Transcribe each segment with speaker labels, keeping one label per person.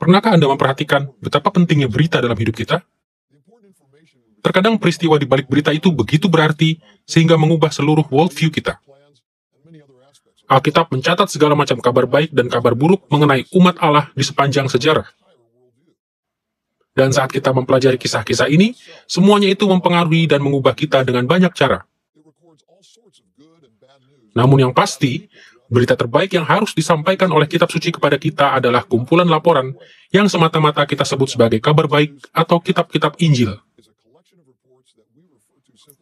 Speaker 1: Pernahkah Anda memperhatikan betapa pentingnya berita dalam hidup kita? Terkadang peristiwa di balik berita itu begitu berarti sehingga mengubah seluruh worldview kita. Alkitab mencatat segala macam kabar baik dan kabar buruk mengenai umat Allah di sepanjang sejarah. Dan saat kita mempelajari kisah-kisah ini, semuanya itu mempengaruhi dan mengubah kita dengan banyak cara. Namun yang pasti, berita terbaik yang harus disampaikan oleh kitab suci kepada kita adalah kumpulan laporan yang semata-mata kita sebut sebagai kabar baik atau kitab-kitab Injil.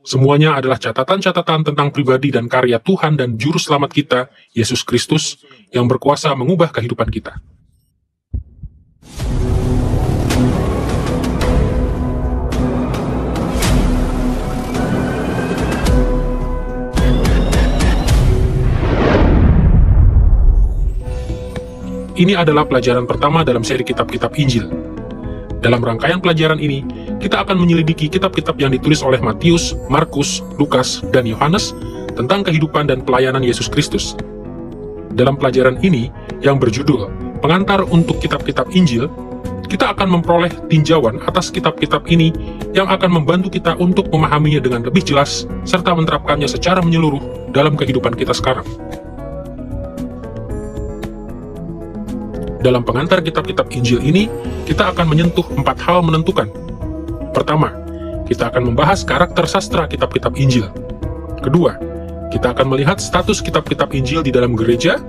Speaker 1: Semuanya adalah catatan-catatan tentang pribadi dan karya Tuhan dan Juru Selamat kita, Yesus Kristus, yang berkuasa mengubah kehidupan kita. Ini adalah pelajaran pertama dalam seri kitab-kitab Injil. Dalam rangkaian pelajaran ini, kita akan menyelidiki kitab-kitab yang ditulis oleh Matius, Markus, Lukas, dan Yohanes tentang kehidupan dan pelayanan Yesus Kristus. Dalam pelajaran ini, yang berjudul Pengantar untuk Kitab-kitab Injil, kita akan memperoleh tinjauan atas kitab-kitab ini yang akan membantu kita untuk memahaminya dengan lebih jelas, serta menerapkannya secara menyeluruh dalam kehidupan kita sekarang. Dalam pengantar kitab-kitab Injil ini, kita akan menyentuh 4 hal menentukan. Pertama, kita akan membahas karakter sastra kitab-kitab Injil. Kedua, kita akan melihat status kitab-kitab Injil di dalam gereja.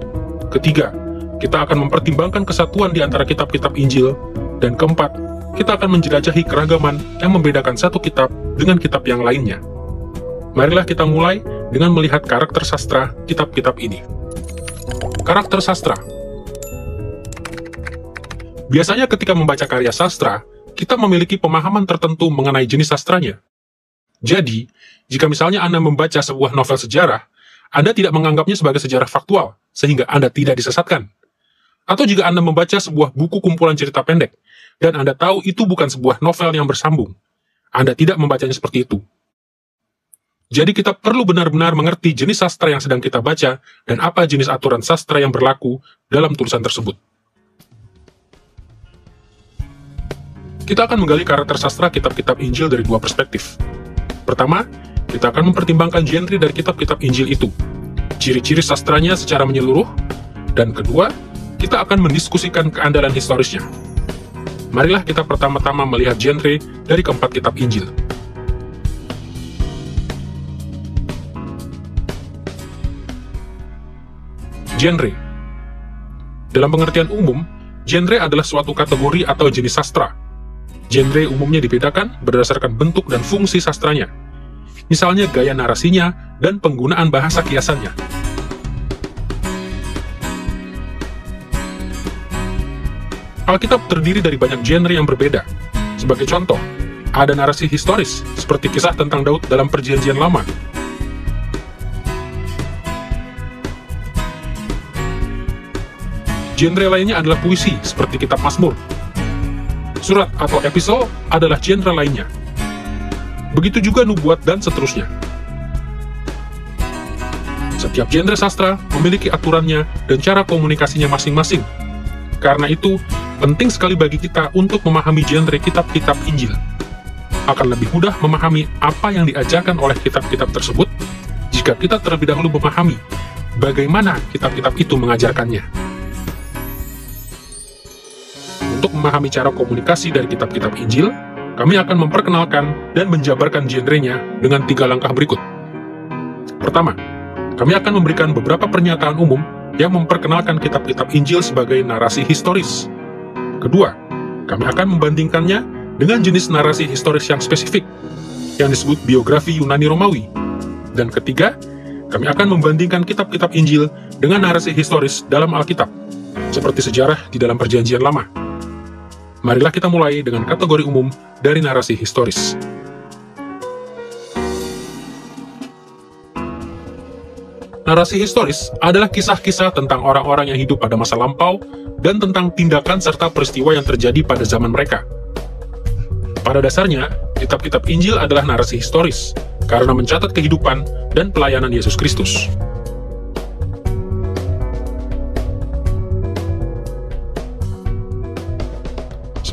Speaker 1: Ketiga, kita akan mempertimbangkan kesatuan di antara kitab-kitab Injil. Dan keempat, kita akan menjelajahi keragaman yang membedakan satu kitab dengan kitab yang lainnya. Marilah kita mulai dengan melihat karakter sastra kitab-kitab ini. Karakter sastra. Biasanya ketika membaca karya sastra, kita memiliki pemahaman tertentu mengenai jenis sastranya. Jadi, jika misalnya Anda membaca sebuah novel sejarah, Anda tidak menganggapnya sebagai sejarah faktual, sehingga Anda tidak disesatkan. Atau jika Anda membaca sebuah buku kumpulan cerita pendek, dan Anda tahu itu bukan sebuah novel yang bersambung, Anda tidak membacanya seperti itu. Jadi kita perlu benar-benar mengerti jenis sastra yang sedang kita baca, dan apa jenis aturan sastra yang berlaku dalam tulisan tersebut. Kita akan menggali karakter sastra kitab-kitab Injil dari 2 perspektif. Pertama, kita akan mempertimbangkan genre dari kitab-kitab Injil itu, ciri-ciri sastranya secara menyeluruh, dan kedua, kita akan mendiskusikan keandalan historisnya. Marilah kita pertama-tama melihat genre dari keempat kitab Injil. Genre. Dalam pengertian umum, genre adalah suatu kategori atau jenis sastra. Genre umumnya dibedakan berdasarkan bentuk dan fungsi sastranya, misalnya gaya narasinya dan penggunaan bahasa kiasannya. Alkitab terdiri dari banyak genre yang berbeda. Sebagai contoh, ada narasi historis, seperti kisah tentang Daud dalam Perjanjian Lama. Genre lainnya adalah puisi, seperti kitab Mazmur. Surat atau episode adalah genre lainnya. Begitu juga nubuat dan seterusnya. Setiap genre sastra memiliki aturannya dan cara komunikasinya masing-masing. Karena itu, penting sekali bagi kita untuk memahami genre kitab-kitab Injil. Akan lebih mudah memahami apa yang diajarkan oleh kitab-kitab tersebut jika kita terlebih dahulu memahami bagaimana kitab-kitab itu mengajarkannya. Untuk memahami cara komunikasi dari kitab-kitab Injil, kami akan memperkenalkan dan menjabarkan genrenya dengan 3 langkah berikut. Pertama, kami akan memberikan beberapa pernyataan umum yang memperkenalkan kitab-kitab Injil sebagai narasi historis. Kedua, kami akan membandingkannya dengan jenis narasi historis yang spesifik, yang disebut biografi Yunani Romawi. Dan ketiga, kami akan membandingkan kitab-kitab Injil dengan narasi historis dalam Alkitab, seperti sejarah di dalam Perjanjian Lama. Marilah kita mulai dengan kategori umum dari narasi historis. Narasi historis adalah kisah-kisah tentang orang-orang yang hidup pada masa lampau dan tentang tindakan serta peristiwa yang terjadi pada zaman mereka. Pada dasarnya, kitab-kitab Injil adalah narasi historis karena mencatat kehidupan dan pelayanan Yesus Kristus.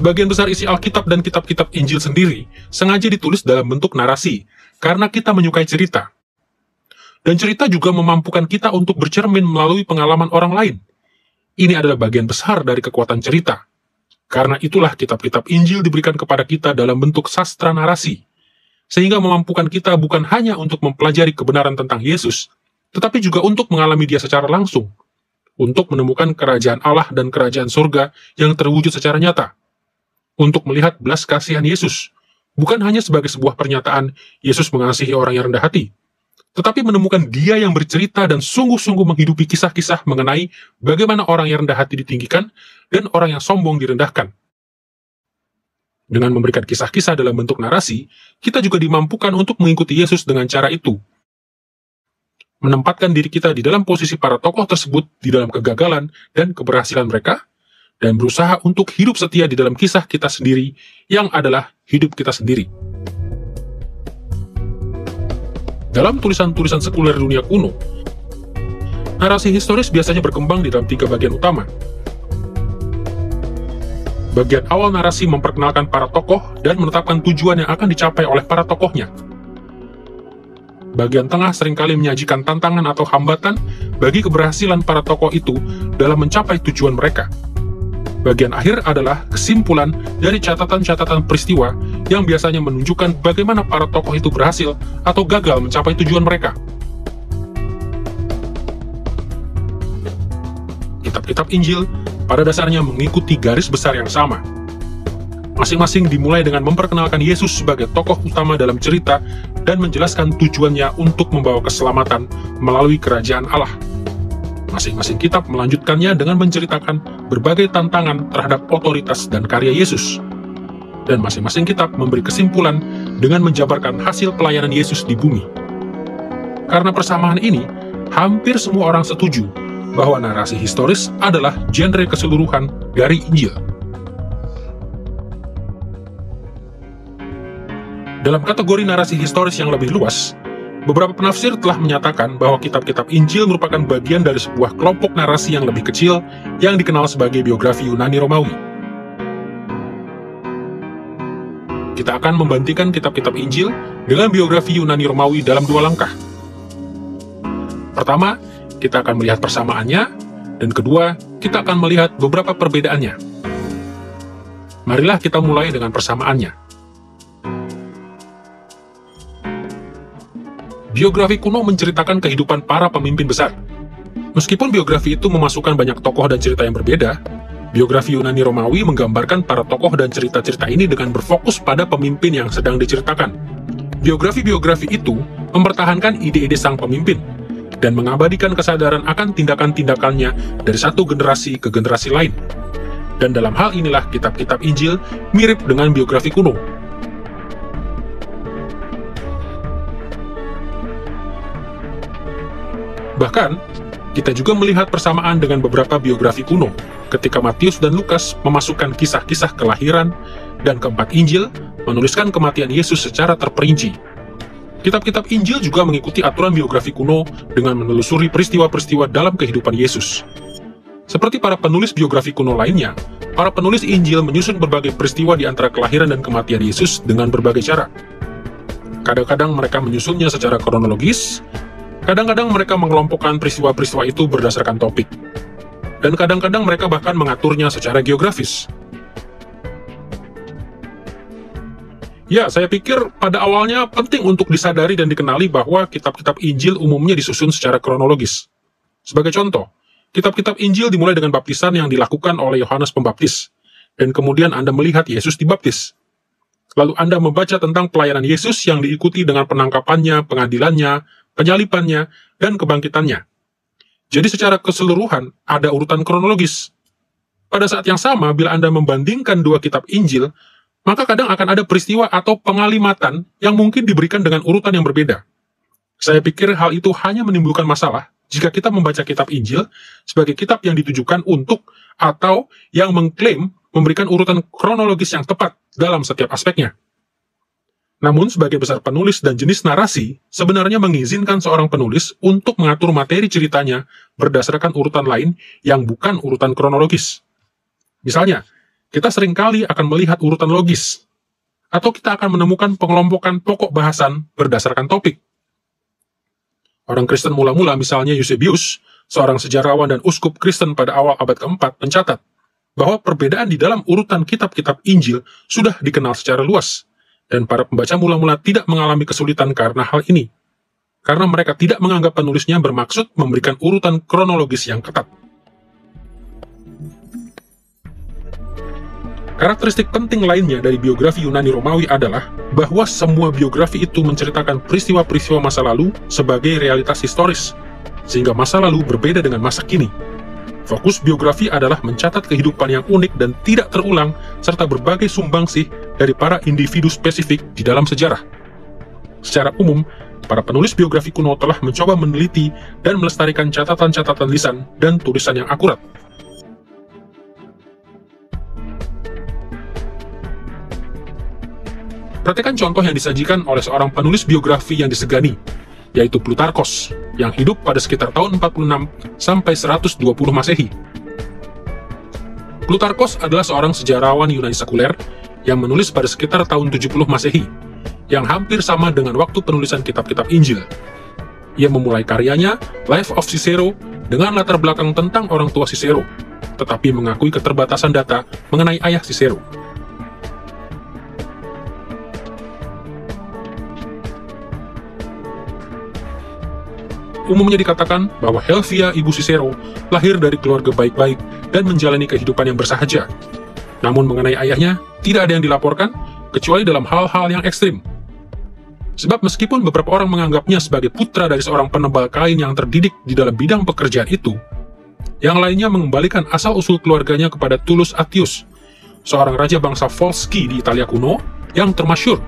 Speaker 1: Sebagian besar isi Alkitab dan kitab-kitab Injil sendiri sengaja ditulis dalam bentuk narasi, karena kita menyukai cerita. Dan cerita juga memampukan kita untuk bercermin melalui pengalaman orang lain. Ini adalah bagian besar dari kekuatan cerita. Karena itulah kitab-kitab Injil diberikan kepada kita dalam bentuk sastra narasi, sehingga memampukan kita bukan hanya untuk mempelajari kebenaran tentang Yesus, tetapi juga untuk mengalami Dia secara langsung, untuk menemukan kerajaan Allah dan kerajaan surga yang terwujud secara nyata, untuk melihat belas kasihan Yesus, bukan hanya sebagai sebuah pernyataan Yesus mengasihi orang yang rendah hati, tetapi menemukan Dia yang bercerita dan sungguh-sungguh menghidupi kisah-kisah mengenai bagaimana orang yang rendah hati ditinggikan dan orang yang sombong direndahkan. Dengan memberikan kisah-kisah dalam bentuk narasi, kita juga dimampukan untuk mengikuti Yesus dengan cara itu. Menempatkan diri kita di dalam posisi para tokoh tersebut di dalam kegagalan dan keberhasilan mereka, dan berusaha untuk hidup setia di dalam kisah kita sendiri yang adalah hidup kita sendiri. Dalam tulisan-tulisan sekuler dunia kuno, narasi historis biasanya berkembang di dalam 3 bagian utama. Bagian awal narasi memperkenalkan para tokoh dan menetapkan tujuan yang akan dicapai oleh para tokohnya. Bagian tengah seringkali menyajikan tantangan atau hambatan bagi keberhasilan para tokoh itu dalam mencapai tujuan mereka. Bagian akhir adalah kesimpulan dari catatan-catatan peristiwa yang biasanya menunjukkan bagaimana para tokoh itu berhasil atau gagal mencapai tujuan mereka. Kitab-kitab Injil pada dasarnya mengikuti garis besar yang sama. Masing-masing dimulai dengan memperkenalkan Yesus sebagai tokoh utama dalam cerita dan menjelaskan tujuannya untuk membawa keselamatan melalui kerajaan Allah. Masing-masing kitab melanjutkannya dengan menceritakan berbagai tantangan terhadap otoritas dan karya Yesus. Dan masing-masing kitab memberi kesimpulan dengan menjabarkan hasil pelayanan Yesus di bumi. Karena persamaan ini, hampir semua orang setuju bahwa narasi historis adalah genre keseluruhan dari Injil. Dalam kategori narasi historis yang lebih luas, beberapa penafsir telah menyatakan bahwa kitab-kitab Injil merupakan bagian dari sebuah kelompok narasi yang lebih kecil yang dikenal sebagai biografi Yunani Romawi. Kita akan membandingkan kitab-kitab Injil dengan biografi Yunani Romawi dalam 2 langkah. Pertama, kita akan melihat persamaannya, dan kedua, kita akan melihat beberapa perbedaannya. Marilah kita mulai dengan persamaannya. Biografi kuno menceritakan kehidupan para pemimpin besar. Meskipun biografi itu memasukkan banyak tokoh dan cerita yang berbeda, biografi Yunani Romawi menggambarkan para tokoh dan cerita-cerita ini dengan berfokus pada pemimpin yang sedang diceritakan. Biografi-biografi itu mempertahankan ide-ide sang pemimpin, dan mengabadikan kesadaran akan tindakan-tindakannya dari satu generasi ke generasi lain. Dan dalam hal inilah kitab-kitab Injil mirip dengan biografi kuno. Bahkan, kita juga melihat persamaan dengan beberapa biografi kuno, ketika Matius dan Lukas memasukkan kisah-kisah kelahiran, dan keempat Injil menuliskan kematian Yesus secara terperinci. Kitab-kitab Injil juga mengikuti aturan biografi kuno dengan menelusuri peristiwa-peristiwa dalam kehidupan Yesus. Seperti para penulis biografi kuno lainnya, para penulis Injil menyusun berbagai peristiwa di antara kelahiran dan kematian Yesus dengan berbagai cara. Kadang-kadang mereka menyusunnya secara kronologis, kadang-kadang mereka mengelompokkan peristiwa-peristiwa itu berdasarkan topik, dan kadang-kadang mereka bahkan mengaturnya secara geografis. Ya, saya pikir pada awalnya penting untuk disadari dan dikenali bahwa kitab-kitab Injil umumnya disusun secara kronologis. Sebagai contoh, kitab-kitab Injil dimulai dengan baptisan yang dilakukan oleh Yohanes Pembaptis, dan kemudian Anda melihat Yesus dibaptis. Lalu Anda membaca tentang pelayanan Yesus yang diikuti dengan penangkapannya, pengadilannya, penyalibannya, dan kebangkitannya. Jadi secara keseluruhan, ada urutan kronologis. Pada saat yang sama, bila Anda membandingkan 2 kitab Injil, maka kadang akan ada peristiwa atau pengalimatan yang mungkin diberikan dengan urutan yang berbeda. Saya pikir hal itu hanya menimbulkan masalah jika kita membaca kitab Injil sebagai kitab yang ditujukan untuk atau yang mengklaim memberikan urutan kronologis yang tepat dalam setiap aspeknya. Namun, sebagai besar penulis dan jenis narasi, sebenarnya mengizinkan seorang penulis untuk mengatur materi ceritanya berdasarkan urutan lain yang bukan urutan kronologis. Misalnya, kita seringkali akan melihat urutan logis, atau kita akan menemukan pengelompokan pokok bahasan berdasarkan topik. Orang Kristen mula-mula, misalnya Eusebius, seorang sejarawan dan uskup Kristen pada awal abad keempat, mencatat bahwa perbedaan di dalam urutan kitab-kitab Injil sudah dikenal secara luas, dan para pembaca mula-mula tidak mengalami kesulitan karena hal ini, karena mereka tidak menganggap penulisnya bermaksud memberikan urutan kronologis yang ketat. Karakteristik penting lainnya dari biografi Yunani Romawi adalah bahwa semua biografi itu menceritakan peristiwa-peristiwa masa lalu sebagai realitas historis, sehingga masa lalu berbeda dengan masa kini. Fokus biografi adalah mencatat kehidupan yang unik dan tidak terulang, serta berbagai sumbangsih dari para individu spesifik di dalam sejarah. Secara umum, para penulis biografi kuno telah mencoba meneliti dan melestarikan catatan-catatan lisan dan tulisan yang akurat. Perhatikan contoh yang disajikan oleh seorang penulis biografi yang disegani, yaitu Plutarkos, yang hidup pada sekitar tahun 46 sampai 120 Masehi. Plutarkos adalah seorang sejarawan Yunani sekuler yang menulis pada sekitar tahun 70 Masehi, yang hampir sama dengan waktu penulisan kitab-kitab Injil. Ia memulai karyanya, Life of Cicero, dengan latar belakang tentang orang tua Cicero, tetapi mengakui keterbatasan data mengenai ayah Cicero. Umumnya dikatakan bahwa Helvia, ibu Cicero, lahir dari keluarga baik-baik dan menjalani kehidupan yang bersahaja. Namun mengenai ayahnya, tidak ada yang dilaporkan, kecuali dalam hal-hal yang ekstrim. Sebab meskipun beberapa orang menganggapnya sebagai putra dari seorang penebal kain yang terdidik di dalam bidang pekerjaan itu, yang lainnya mengembalikan asal-usul keluarganya kepada Tullus Atius, seorang raja bangsa Volsci di Italia kuno yang termasyur,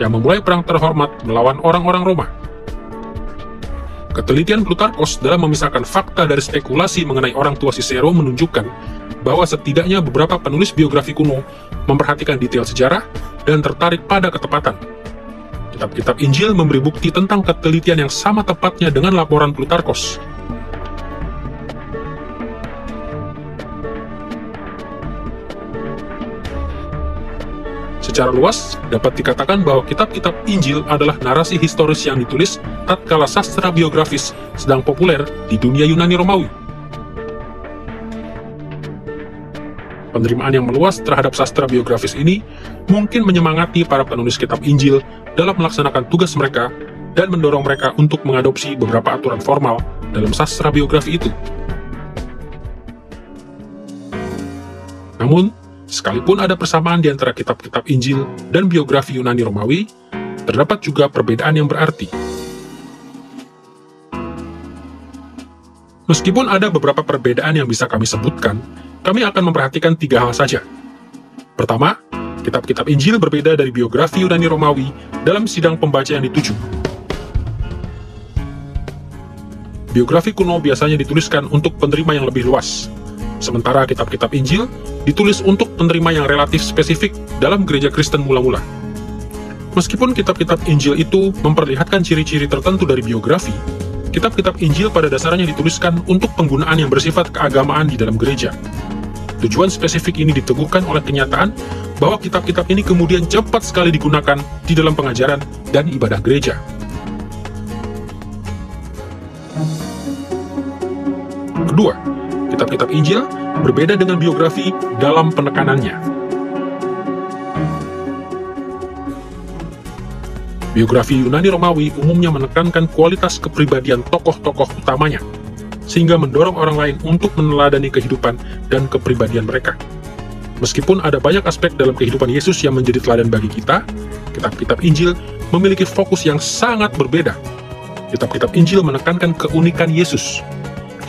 Speaker 1: yang memulai perang terhormat melawan orang-orang Roma. Ketelitian Plutarkos dalam memisahkan fakta dari spekulasi mengenai orang tua Cicero menunjukkan bahwa setidaknya beberapa penulis biografi kuno memperhatikan detail sejarah dan tertarik pada ketepatan. Kitab-kitab Injil memberi bukti tentang ketelitian yang sama tepatnya dengan laporan Plutarkos. Secara luas, dapat dikatakan bahwa kitab-kitab Injil adalah narasi historis yang ditulis tatkala sastra biografis sedang populer di dunia Yunani Romawi. Penerimaan yang meluas terhadap sastra biografis ini mungkin menyemangati para penulis kitab Injil dalam melaksanakan tugas mereka dan mendorong mereka untuk mengadopsi beberapa aturan formal dalam sastra biografi itu. Namun, sekalipun ada persamaan di antara kitab-kitab Injil dan biografi Yunani Romawi, terdapat juga perbedaan yang berarti. Meskipun ada beberapa perbedaan yang bisa kami sebutkan, kami akan memperhatikan 3 hal saja. Pertama, kitab-kitab Injil berbeda dari biografi Yunani Romawi dalam sidang pembaca yang dituju. Biografi kuno biasanya dituliskan untuk penerima yang lebih luas, sementara kitab-kitab Injil ditulis untuk penerima yang relatif spesifik dalam gereja Kristen mula-mula. Meskipun kitab-kitab Injil itu memperlihatkan ciri-ciri tertentu dari biografi, kitab-kitab Injil pada dasarnya dituliskan untuk penggunaan yang bersifat keagamaan di dalam gereja. Tujuan spesifik ini diteguhkan oleh kenyataan bahwa kitab-kitab ini kemudian cepat sekali digunakan di dalam pengajaran dan ibadah gereja. Kedua, kitab-kitab Injil berbeda dengan biografi dalam penekanannya. Biografi Yunani Romawi umumnya menekankan kualitas kepribadian tokoh-tokoh utamanya, sehingga mendorong orang lain untuk meneladani kehidupan dan kepribadian mereka. Meskipun ada banyak aspek dalam kehidupan Yesus yang menjadi teladan bagi kita, kitab-kitab Injil memiliki fokus yang sangat berbeda. Kitab-kitab Injil menekankan keunikan Yesus.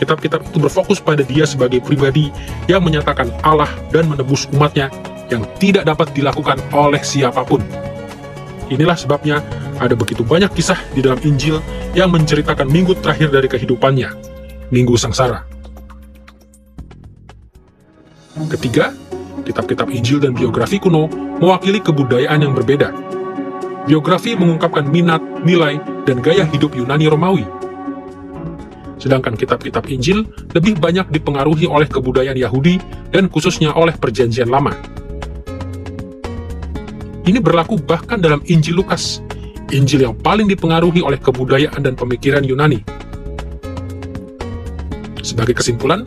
Speaker 1: Kitab-kitab itu berfokus pada Dia sebagai pribadi yang menyatakan Allah dan menebus umatnya yang tidak dapat dilakukan oleh siapapun. Inilah sebabnya ada begitu banyak kisah di dalam Injil yang menceritakan minggu terakhir dari kehidupannya, Minggu Sengsara. Ketiga, kitab-kitab Injil dan biografi kuno mewakili kebudayaan yang berbeda. Biografi mengungkapkan minat, nilai, dan gaya hidup Yunani Romawi. sedangkan kitab-kitab Injil lebih banyak dipengaruhi oleh kebudayaan Yahudi dan khususnya oleh Perjanjian Lama. Ini berlaku bahkan dalam Injil Lukas, Injil yang paling dipengaruhi oleh kebudayaan dan pemikiran Yunani. Sebagai kesimpulan,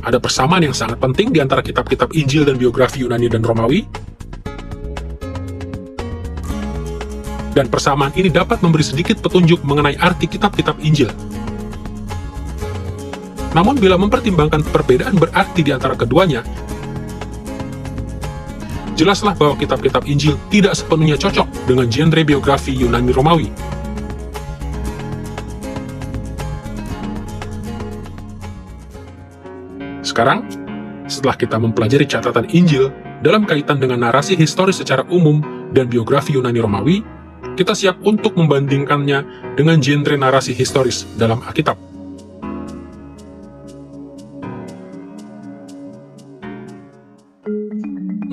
Speaker 1: ada persamaan yang sangat penting di antara kitab-kitab Injil dan biografi Yunani dan Romawi, dan persamaan ini dapat memberi sedikit petunjuk mengenai arti kitab-kitab Injil. Namun bila mempertimbangkan perbedaan berarti di antara keduanya, jelaslah bahwa kitab-kitab Injil tidak sepenuhnya cocok dengan genre biografi Yunani Romawi. Sekarang, setelah kita mempelajari catatan Injil dalam kaitan dengan narasi historis secara umum dan biografi Yunani Romawi, kita siap untuk membandingkannya dengan genre narasi historis dalam Alkitab.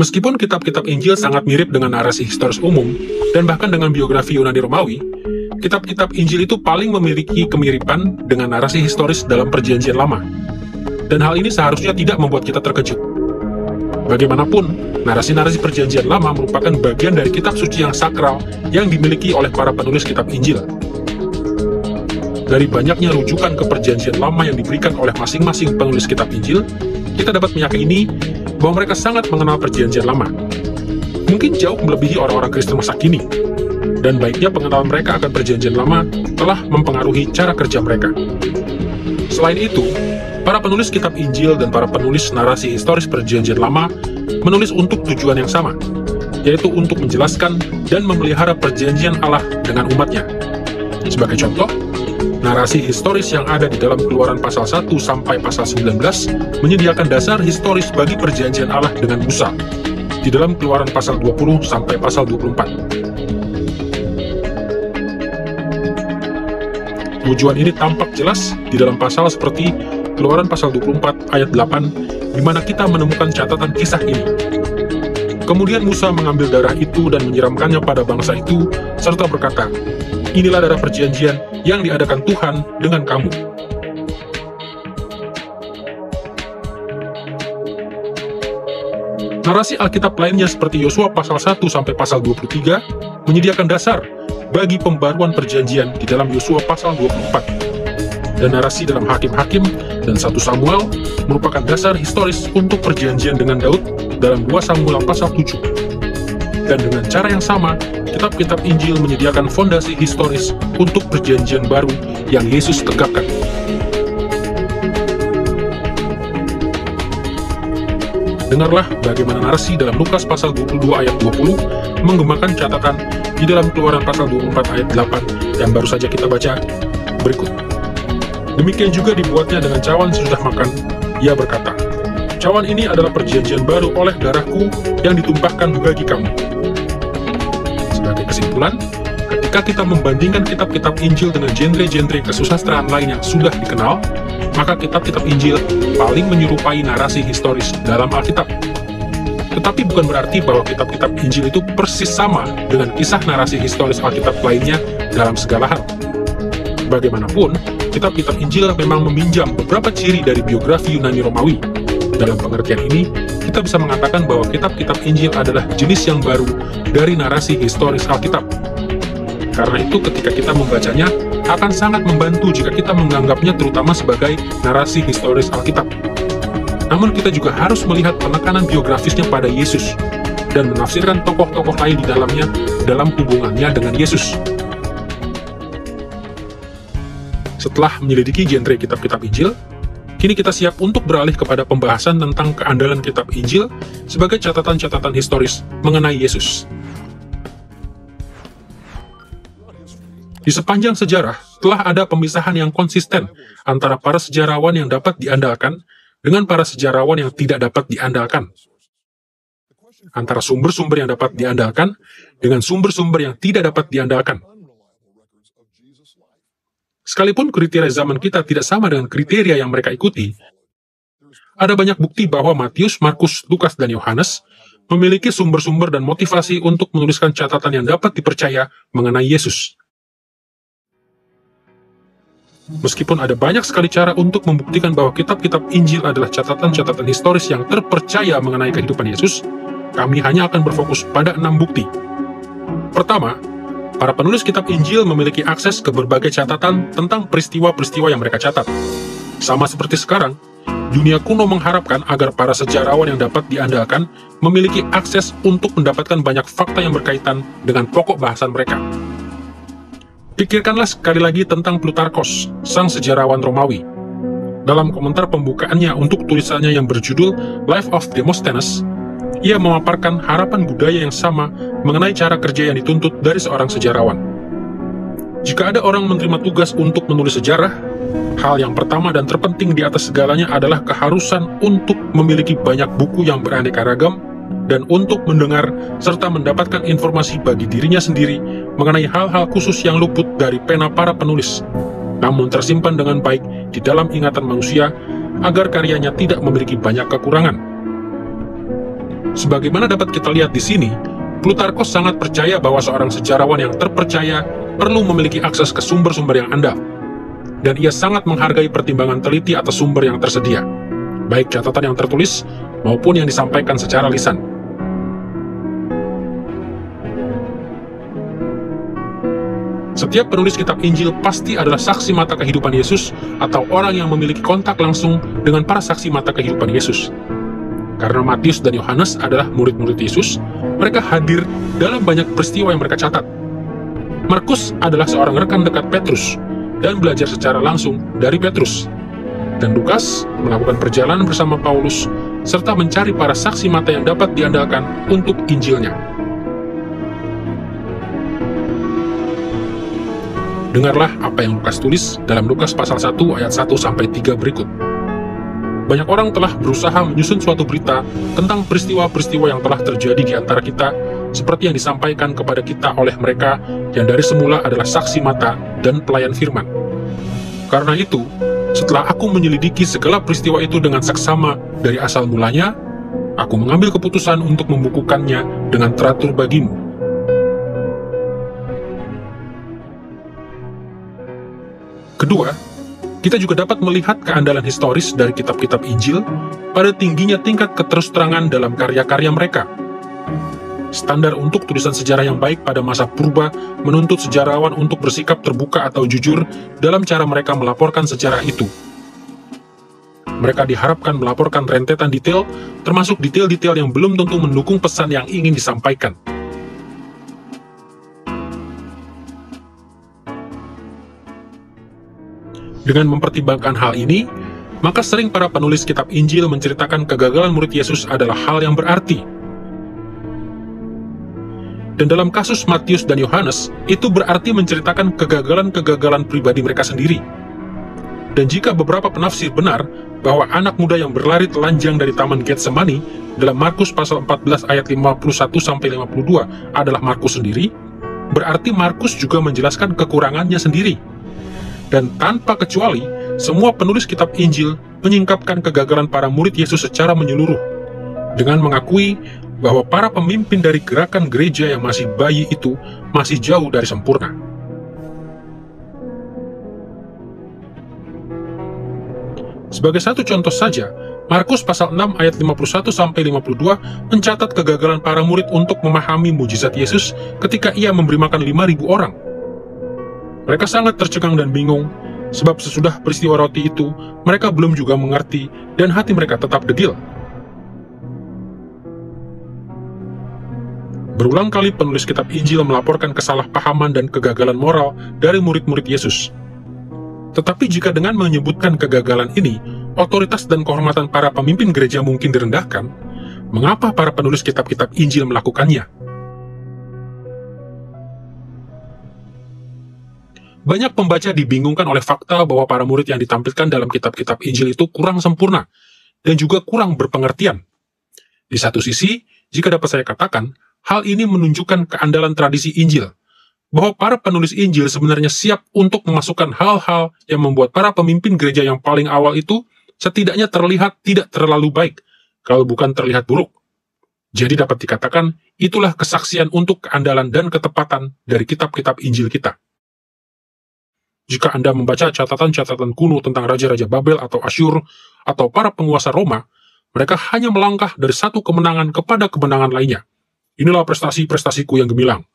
Speaker 1: Meskipun kitab-kitab Injil sangat mirip dengan narasi historis umum, dan bahkan dengan biografi Yunani Romawi, kitab-kitab Injil itu paling memiliki kemiripan dengan narasi historis dalam Perjanjian Lama. Dan hal ini seharusnya tidak membuat kita terkejut. Bagaimanapun, narasi-narasi Perjanjian Lama merupakan bagian dari kitab suci yang sakral yang dimiliki oleh para penulis kitab Injil. Dari banyaknya rujukan ke Perjanjian Lama yang diberikan oleh masing-masing penulis kitab Injil, kita dapat meyakini bahwa mereka sangat mengenal Perjanjian Lama. Mungkin jauh melebihi orang-orang Kristen masa kini, dan baiknya pengenalan mereka akan Perjanjian Lama telah mempengaruhi cara kerja mereka. Selain itu, para penulis kitab Injil dan para penulis narasi historis Perjanjian Lama menulis untuk tujuan yang sama, yaitu untuk menjelaskan dan memelihara perjanjian Allah dengan umatnya. Sebagai contoh, narasi historis yang ada di dalam Keluaran pasal 1 sampai pasal 19 menyediakan dasar historis bagi perjanjian Allah dengan Musa di dalam Keluaran pasal 20 sampai pasal 24. Tujuan ini tampak jelas di dalam pasal seperti Keluaran pasal 24 ayat 8, di mana kita menemukan catatan kisah ini. Kemudian Musa mengambil darah itu dan menyiramkannya pada bangsa itu, serta berkata, "Inilah darah perjanjian yang diadakan Tuhan dengan kamu." Narasi Alkitab lainnya seperti Yosua pasal 1 sampai pasal 23 menyediakan dasar bagi pembaruan perjanjian di dalam Yosua pasal 24. Dan narasi dalam Hakim-Hakim dan 1 Samuel merupakan dasar historis untuk perjanjian dengan Daud dalam 2 Samuel pasal 7. Dan dengan cara yang sama, kitab-kitab Injil menyediakan fondasi historis untuk perjanjian baru yang Yesus tegakkan. Dengarlah bagaimana narasi dalam Lukas pasal 22 ayat 20 menggemakan catatan di dalam Keluaran pasal 24 ayat 8 yang baru saja kita baca berikut. Demikian juga dibuatnya dengan cawan sesudah makan. Ia berkata, "Cawan ini adalah perjanjian baru oleh darahku yang ditumpahkan bagi kamu." Sebagai kesimpulan, ketika kita membandingkan kitab-kitab Injil dengan genre-genre kesusastraan lain yang sudah dikenal, maka kitab-kitab Injil paling menyerupai narasi historis dalam Alkitab. Tetapi bukan berarti bahwa kitab-kitab Injil itu persis sama dengan kisah narasi historis Alkitab lainnya dalam segala hal. Bagaimanapun, kitab-kitab Injil memang meminjam beberapa ciri dari biografi Yunani Romawi. Dalam pengertian ini, kita bisa mengatakan bahwa kitab-kitab Injil adalah jenis yang baru dari narasi historis Alkitab. Karena itu, ketika kita membacanya, akan sangat membantu jika kita menganggapnya terutama sebagai narasi historis Alkitab. Namun kita juga harus melihat penekanan biografisnya pada Yesus, dan menafsirkan tokoh-tokoh lain di dalamnya dalam hubungannya dengan Yesus. Setelah menyelidiki genre kitab-kitab Injil, kini kita siap untuk beralih kepada pembahasan tentang keandalan kitab Injil sebagai catatan-catatan historis mengenai Yesus. Di sepanjang sejarah, telah ada pemisahan yang konsisten antara para sejarawan yang dapat diandalkan dengan para sejarawan yang tidak dapat diandalkan. Antara sumber-sumber yang dapat diandalkan dengan sumber-sumber yang tidak dapat diandalkan. Sekalipun kriteria zaman kita tidak sama dengan kriteria yang mereka ikuti, ada banyak bukti bahwa Matius, Markus, Lukas, dan Yohanes memiliki sumber-sumber dan motivasi untuk menuliskan catatan yang dapat dipercaya mengenai Yesus. Meskipun ada banyak sekali cara untuk membuktikan bahwa kitab-kitab Injil adalah catatan-catatan historis yang terpercaya mengenai kehidupan Yesus, kami hanya akan berfokus pada 6 bukti. Pertama, para penulis kitab Injil memiliki akses ke berbagai catatan tentang peristiwa-peristiwa yang mereka catat. Sama seperti sekarang, dunia kuno mengharapkan agar para sejarawan yang dapat diandalkan memiliki akses untuk mendapatkan banyak fakta yang berkaitan dengan pokok bahasan mereka. Pikirkanlah sekali lagi tentang Plutarkos, sang sejarawan Romawi. Dalam komentar pembukaannya untuk tulisannya yang berjudul Life of Demosthenes, ia memaparkan harapan budaya yang sama mengenai cara kerja yang dituntut dari seorang sejarawan. Jika ada orang menerima tugas untuk menulis sejarah, hal yang pertama dan terpenting di atas segalanya adalah keharusan untuk memiliki banyak buku yang beraneka ragam dan untuk mendengar serta mendapatkan informasi bagi dirinya sendiri mengenai hal-hal khusus yang luput dari pena para penulis, namun tersimpan dengan baik di dalam ingatan manusia agar karyanya tidak memiliki banyak kekurangan. Sebagaimana dapat kita lihat di sini, Plutarkos sangat percaya bahwa seorang sejarawan yang terpercaya perlu memiliki akses ke sumber-sumber yang andal, dan ia sangat menghargai pertimbangan teliti atas sumber yang tersedia, baik catatan yang tertulis maupun yang disampaikan secara lisan. Setiap penulis kitab Injil pasti adalah saksi mata kehidupan Yesus atau orang yang memiliki kontak langsung dengan para saksi mata kehidupan Yesus. Karena Matius dan Yohanes adalah murid-murid Yesus, mereka hadir dalam banyak peristiwa yang mereka catat. Markus adalah seorang rekan dekat Petrus dan belajar secara langsung dari Petrus. Dan Lukas melakukan perjalanan bersama Paulus serta mencari para saksi mata yang dapat diandalkan untuk Injilnya. Dengarlah apa yang Lukas tulis dalam Lukas pasal 1 ayat 1-3 berikut. Banyak orang telah berusaha menyusun suatu berita tentang peristiwa-peristiwa yang telah terjadi di antara kita, seperti yang disampaikan kepada kita oleh mereka yang dari semula adalah saksi mata dan pelayan firman. Karena itu, setelah aku menyelidiki segala peristiwa itu dengan seksama dari asal mulanya, aku mengambil keputusan untuk membukukannya dengan teratur bagimu. Kedua, kita juga dapat melihat keandalan historis dari kitab-kitab Injil pada tingginya tingkat keterus-terangan dalam karya-karya mereka. Standar untuk tulisan sejarah yang baik pada masa purba menuntut sejarawan untuk bersikap terbuka atau jujur dalam cara mereka melaporkan sejarah itu. Mereka diharapkan melaporkan rentetan detail, termasuk detail-detail yang belum tentu mendukung pesan yang ingin disampaikan. Dengan mempertimbangkan hal ini, maka sering para penulis kitab Injil menceritakan kegagalan murid Yesus adalah hal yang berarti. Dan dalam kasus Matius dan Yohanes, itu berarti menceritakan kegagalan-kegagalan pribadi mereka sendiri. Dan jika beberapa penafsir benar bahwa anak muda yang berlari telanjang dari Taman Getsemani dalam Markus pasal 14 ayat 51-52 adalah Markus sendiri, berarti Markus juga menjelaskan kekurangannya sendiri. Dan tanpa kecuali, semua penulis kitab Injil menyingkapkan kegagalan para murid Yesus secara menyeluruh, dengan mengakui bahwa para pemimpin dari gerakan gereja yang masih bayi itu masih jauh dari sempurna. Sebagai satu contoh saja, Markus pasal 6 ayat 51-52 mencatat kegagalan para murid untuk memahami mujizat Yesus ketika ia memberi makan 5.000 orang. Mereka sangat tercengang dan bingung, sebab sesudah peristiwa roti itu, mereka belum juga mengerti, dan hati mereka tetap degil. Berulang kali penulis kitab Injil melaporkan kesalahpahaman dan kegagalan moral dari murid-murid Yesus. Tetapi jika dengan menyebutkan kegagalan ini, otoritas dan kehormatan para pemimpin gereja mungkin direndahkan, mengapa para penulis kitab-kitab Injil melakukannya? Banyak pembaca dibingungkan oleh fakta bahwa para murid yang ditampilkan dalam kitab-kitab Injil itu kurang sempurna dan juga kurang berpengertian. Di satu sisi, jika dapat saya katakan, hal ini menunjukkan keandalan tradisi Injil, bahwa para penulis Injil sebenarnya siap untuk memasukkan hal-hal yang membuat para pemimpin gereja yang paling awal itu setidaknya terlihat tidak terlalu baik, kalau bukan terlihat buruk. Jadi dapat dikatakan, itulah kesaksian untuk keandalan dan ketepatan dari kitab-kitab Injil kita. Jika Anda membaca catatan-catatan kuno tentang raja-raja Babel atau Asyur, atau para penguasa Roma, mereka hanya melangkah dari satu kemenangan kepada kemenangan lainnya. Inilah prestasi-prestasiku yang gemilang.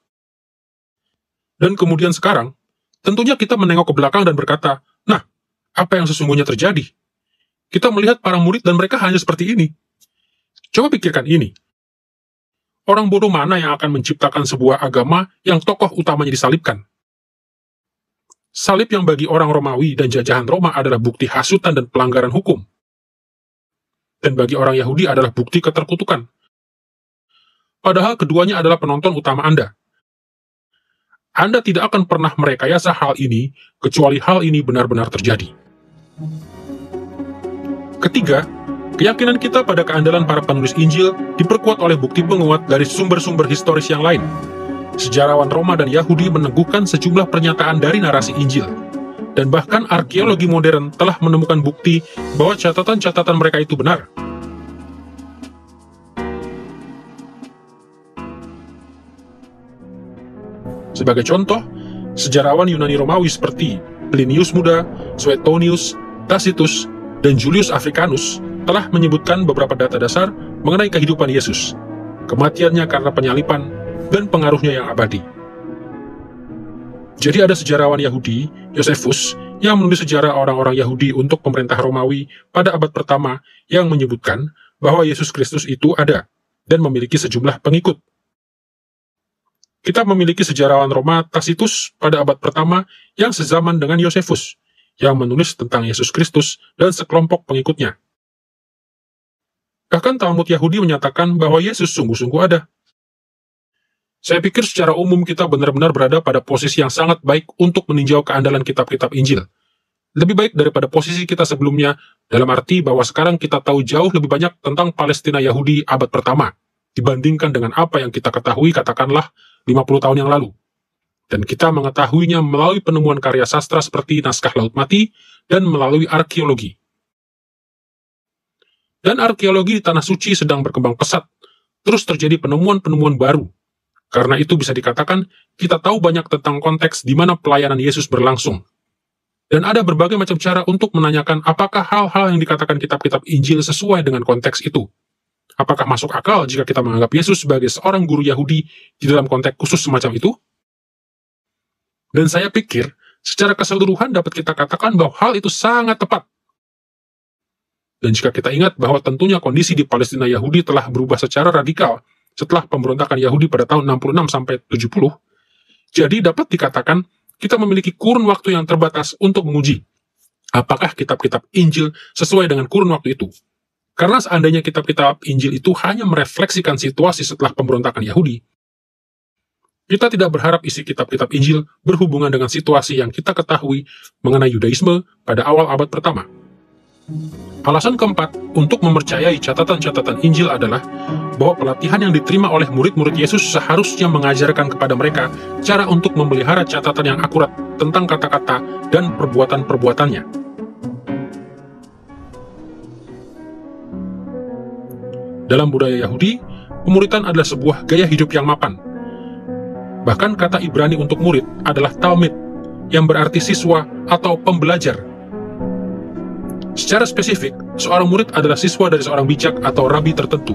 Speaker 1: Dan kemudian sekarang, tentunya kita menengok ke belakang dan berkata, nah, apa yang sesungguhnya terjadi? Kita melihat para murid dan mereka hanya seperti ini. Coba pikirkan ini. Orang bodoh mana yang akan menciptakan sebuah agama yang tokoh utamanya disalibkan? Salib yang bagi orang Romawi dan jajahan Roma adalah bukti hasutan dan pelanggaran hukum. Dan bagi orang Yahudi adalah bukti keterkutukan. Padahal keduanya adalah penonton utama Anda. Anda tidak akan pernah merekayasa hal ini, kecuali hal ini benar-benar terjadi. Ketiga, keyakinan kita pada keandalan para penulis Injil diperkuat oleh bukti penguat dari sumber-sumber historis yang lain. Sejarawan Roma dan Yahudi meneguhkan sejumlah pernyataan dari narasi Injil. Dan bahkan arkeologi modern telah menemukan bukti bahwa catatan-catatan mereka itu benar. Sebagai contoh, sejarawan Yunani Romawi seperti Plinius Muda, Suetonius, Tacitus, dan Julius Africanus telah menyebutkan beberapa data dasar mengenai kehidupan Yesus, kematiannya karena penyalipan, dan pengaruhnya yang abadi. Jadi ada sejarawan Yahudi, Josephus, yang menulis sejarah orang-orang Yahudi untuk pemerintah Romawi pada abad pertama yang menyebutkan bahwa Yesus Kristus itu ada dan memiliki sejumlah pengikut. Kita memiliki sejarawan Roma Tacitus pada abad pertama yang sezaman dengan Josephus, yang menulis tentang Yesus Kristus dan sekelompok pengikutnya. Bahkan Talmud Yahudi menyatakan bahwa Yesus sungguh-sungguh ada. Saya pikir secara umum kita benar-benar berada pada posisi yang sangat baik untuk meninjau keandalan kitab-kitab Injil. Lebih baik daripada posisi kita sebelumnya, dalam arti bahwa sekarang kita tahu jauh lebih banyak tentang Palestina Yahudi abad pertama, dibandingkan dengan apa yang kita ketahui katakanlah 50 tahun yang lalu. Dan kita mengetahuinya melalui penemuan karya sastra seperti naskah Laut Mati dan melalui arkeologi. Dan arkeologi di Tanah Suci sedang berkembang pesat, terus terjadi penemuan-penemuan baru. Karena itu bisa dikatakan, kita tahu banyak tentang konteks di mana pelayanan Yesus berlangsung. Dan ada berbagai macam cara untuk menanyakan apakah hal-hal yang dikatakan kitab-kitab Injil sesuai dengan konteks itu. Apakah masuk akal jika kita menganggap Yesus sebagai seorang guru Yahudi di dalam konteks khusus semacam itu? Dan saya pikir, secara keseluruhan dapat kita katakan bahwa hal itu sangat tepat. Dan jika kita ingat bahwa tentunya kondisi di Palestina Yahudi telah berubah secara radikal setelah pemberontakan Yahudi pada tahun 66-70, jadi dapat dikatakan kita memiliki kurun waktu yang terbatas untuk menguji apakah kitab-kitab Injil sesuai dengan kurun waktu itu. Karena seandainya kitab-kitab Injil itu hanya merefleksikan situasi setelah pemberontakan Yahudi, kita tidak berharap isi kitab-kitab Injil berhubungan dengan situasi yang kita ketahui mengenai Yudaisme pada awal abad pertama. Alasan keempat untuk mempercayai catatan-catatan Injil adalah bahwa pelatihan yang diterima oleh murid-murid Yesus seharusnya mengajarkan kepada mereka cara untuk memelihara catatan yang akurat tentang kata-kata dan perbuatan-perbuatannya. Dalam budaya Yahudi, pemuritan adalah sebuah gaya hidup yang mapan. Bahkan kata Ibrani untuk murid adalah talmid, yang berarti siswa atau pembelajar. Secara spesifik, seorang murid adalah siswa dari seorang bijak atau rabi tertentu.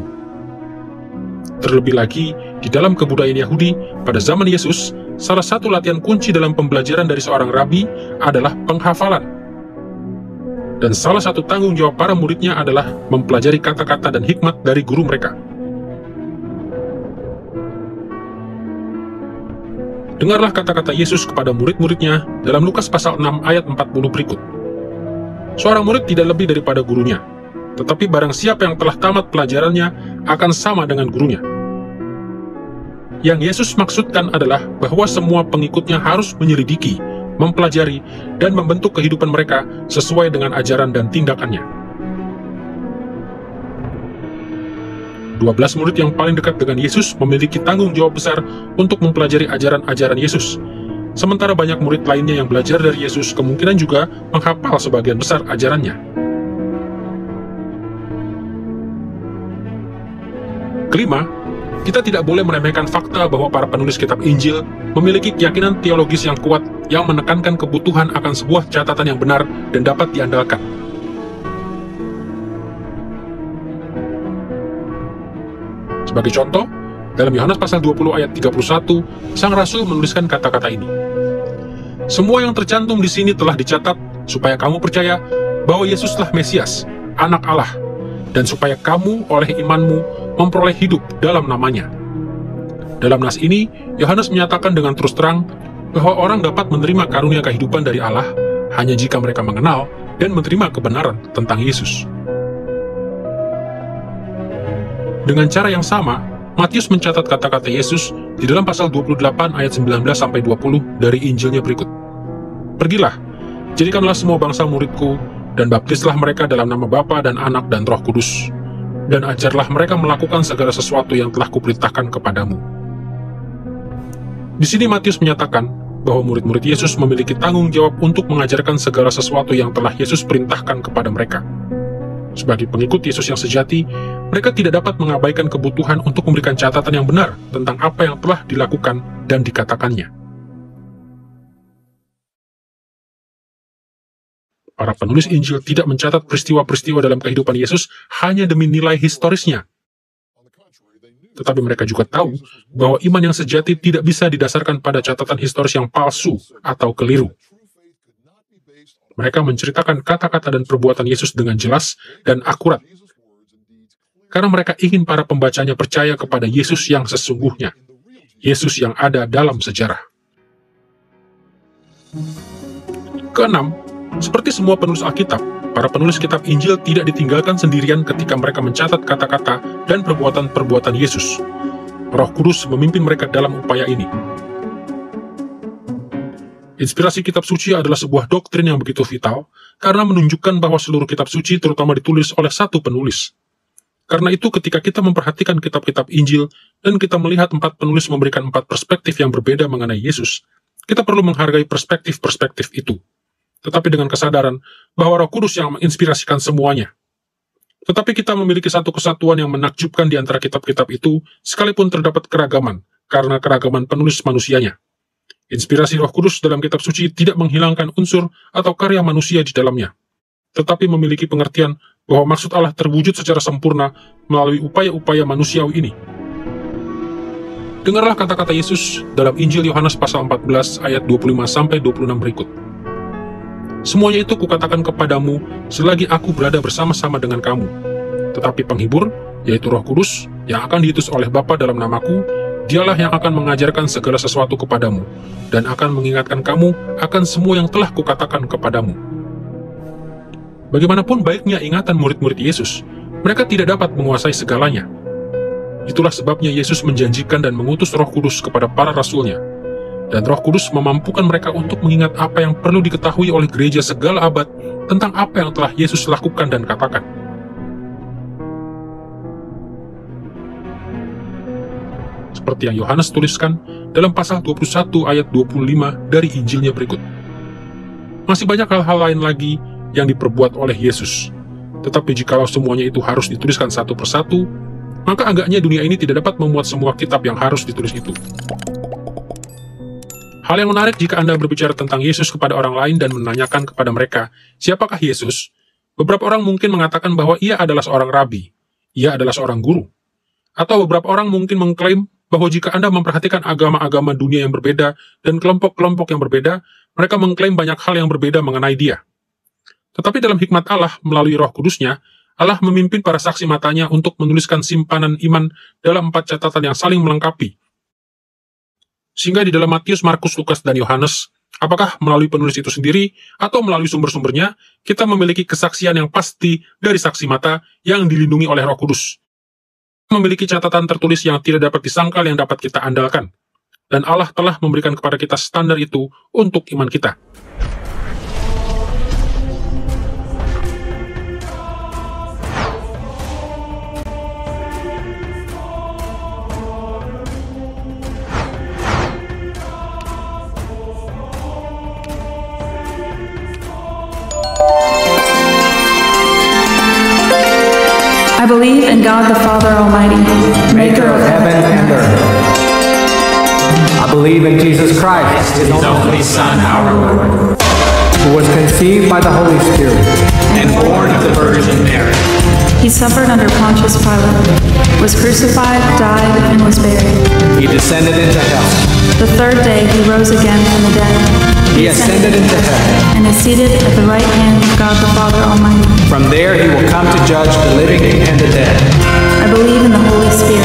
Speaker 1: Terlebih lagi, di dalam kebudayaan Yahudi, pada zaman Yesus, salah satu latihan kunci dalam pembelajaran dari seorang rabi adalah penghafalan. Dan salah satu tanggung jawab para muridnya adalah mempelajari kata-kata dan hikmat dari guru mereka. Dengarlah kata-kata Yesus kepada murid-muridnya dalam Lukas pasal 6 ayat 40 berikut. Seorang murid tidak lebih daripada gurunya, tetapi barang siapa yang telah tamat pelajarannya akan sama dengan gurunya. Yang Yesus maksudkan adalah bahwa semua pengikutnya harus menyelidiki, mempelajari, dan membentuk kehidupan mereka sesuai dengan ajaran dan tindakannya. 12 murid yang paling dekat dengan Yesus memiliki tanggung jawab besar untuk mempelajari ajaran-ajaran Yesus. Sementara banyak murid lainnya yang belajar dari Yesus kemungkinan juga menghafal sebagian besar ajarannya. Kelima, Kita tidak boleh meremehkan fakta bahwa para penulis kitab Injil memiliki keyakinan teologis yang kuat yang menekankan kebutuhan akan sebuah catatan yang benar dan dapat diandalkan. Sebagai contoh, dalam Yohanes pasal 20 ayat 31, Sang Rasul menuliskan kata-kata ini. Semua yang tercantum di sini telah dicatat supaya kamu percaya bahwa Yesuslah Mesias, Anak Allah, dan supaya kamu oleh imanmu memperoleh hidup dalam namanya. Dalam nas ini, Yohanes menyatakan dengan terus terang bahwa orang dapat menerima karunia kehidupan dari Allah hanya jika mereka mengenal dan menerima kebenaran tentang Yesus. Dengan cara yang sama, Matius mencatat kata-kata Yesus di dalam pasal 28 ayat 19-20 dari Injilnya berikut. Pergilah, jadikanlah semua bangsa muridku, dan baptislah mereka dalam nama Bapa dan Anak dan Roh Kudus, dan ajarlah mereka melakukan segala sesuatu yang telah kuperintahkan kepadamu. Di sini Matius menyatakan bahwa murid-murid Yesus memiliki tanggung jawab untuk mengajarkan segala sesuatu yang telah Yesus perintahkan kepada mereka. Sebagai pengikut Yesus yang sejati, mereka tidak dapat mengabaikan kebutuhan untuk memberikan catatan yang benar tentang apa yang telah dilakukan dan dikatakannya. Para penulis Injil tidak mencatat peristiwa-peristiwa dalam kehidupan Yesus hanya demi nilai historisnya. Tetapi mereka juga tahu bahwa iman yang sejati tidak bisa didasarkan pada catatan historis yang palsu atau keliru. Mereka menceritakan kata-kata dan perbuatan Yesus dengan jelas dan akurat, karena mereka ingin para pembacanya percaya kepada Yesus yang sesungguhnya, Yesus yang ada dalam sejarah. Keenam, seperti semua penulis Alkitab, para penulis kitab Injil tidak ditinggalkan sendirian ketika mereka mencatat kata-kata dan perbuatan-perbuatan Yesus. Roh Kudus memimpin mereka dalam upaya ini. Inspirasi kitab suci adalah sebuah doktrin yang begitu vital, karena menunjukkan bahwa seluruh kitab suci terutama ditulis oleh satu penulis. Karena itu ketika kita memperhatikan kitab-kitab Injil, dan kita melihat 4 penulis memberikan 4 perspektif yang berbeda mengenai Yesus, kita perlu menghargai perspektif-perspektif itu, tetapi dengan kesadaran bahwa Roh Kudus yang menginspirasikan semuanya. Tetapi kita memiliki satu kesatuan yang menakjubkan di antara kitab-kitab itu, sekalipun terdapat keragaman, karena keragaman penulis manusianya. Inspirasi Roh Kudus dalam kitab suci tidak menghilangkan unsur atau karya manusia di dalamnya, tetapi memiliki pengertian bahwa maksud Allah terwujud secara sempurna melalui upaya-upaya manusiawi ini. Dengarlah kata-kata Yesus dalam Injil Yohanes pasal 14 ayat 25-26 berikut. Semuanya itu kukatakan kepadamu selagi aku berada bersama-sama dengan kamu. Tetapi penghibur, yaitu Roh Kudus, yang akan diutus oleh Bapa dalam namaku, dialah yang akan mengajarkan segala sesuatu kepadamu, dan akan mengingatkan kamu akan semua yang telah kukatakan kepadamu. Bagaimanapun baiknya ingatan murid-murid Yesus, mereka tidak dapat menguasai segalanya. Itulah sebabnya Yesus menjanjikan dan mengutus Roh Kudus kepada para rasulnya, dan Roh Kudus memampukan mereka untuk mengingat apa yang perlu diketahui oleh gereja segala abad tentang apa yang telah Yesus lakukan dan katakan. Seperti yang Yohanes tuliskan dalam pasal 21 ayat 25 dari Injilnya berikut. Masih banyak hal-hal lain lagi yang diperbuat oleh Yesus. Tetapi jikalau semuanya itu harus dituliskan satu persatu, maka agaknya dunia ini tidak dapat memuat semua kitab yang harus ditulis itu. Hal yang menarik jika Anda berbicara tentang Yesus kepada orang lain dan menanyakan kepada mereka, siapakah Yesus? Beberapa orang mungkin mengatakan bahwa ia adalah seorang rabi, ia adalah seorang guru. Atau beberapa orang mungkin mengklaim bahwa jika Anda memperhatikan agama-agama dunia yang berbeda dan kelompok-kelompok yang berbeda, mereka mengklaim banyak hal yang berbeda mengenai dia. Tetapi dalam hikmat Allah, melalui Roh Kudusnya, Allah memimpin para saksi matanya untuk menuliskan simpanan iman dalam 4 catatan yang saling melengkapi. Sehingga di dalam Matius, Markus, Lukas, dan Yohanes, apakah melalui penulis itu sendiri atau melalui sumber-sumbernya, kita memiliki kesaksian yang pasti dari saksi mata yang dilindungi oleh Roh Kudus. Memiliki catatan tertulis yang tidak dapat disangkal yang dapat kita andalkan. Dan Allah telah memberikan kepada kita standar itu untuk iman kita.
Speaker 2: I believe in God the Father Almighty, maker of heaven and earth. I believe in Jesus Christ, his only Son, our Lord, who was conceived by the Holy Spirit and born of the Virgin Mary.
Speaker 3: He suffered under Pontius Pilate, was crucified, died, and was buried.
Speaker 2: He descended into hell.
Speaker 3: The third day he rose again from the dead.
Speaker 2: He ascended into heaven.
Speaker 3: And is seated at the right hand of God the Father Almighty.
Speaker 2: From there he will come to judge the living and the dead.
Speaker 3: I believe in the Holy Spirit,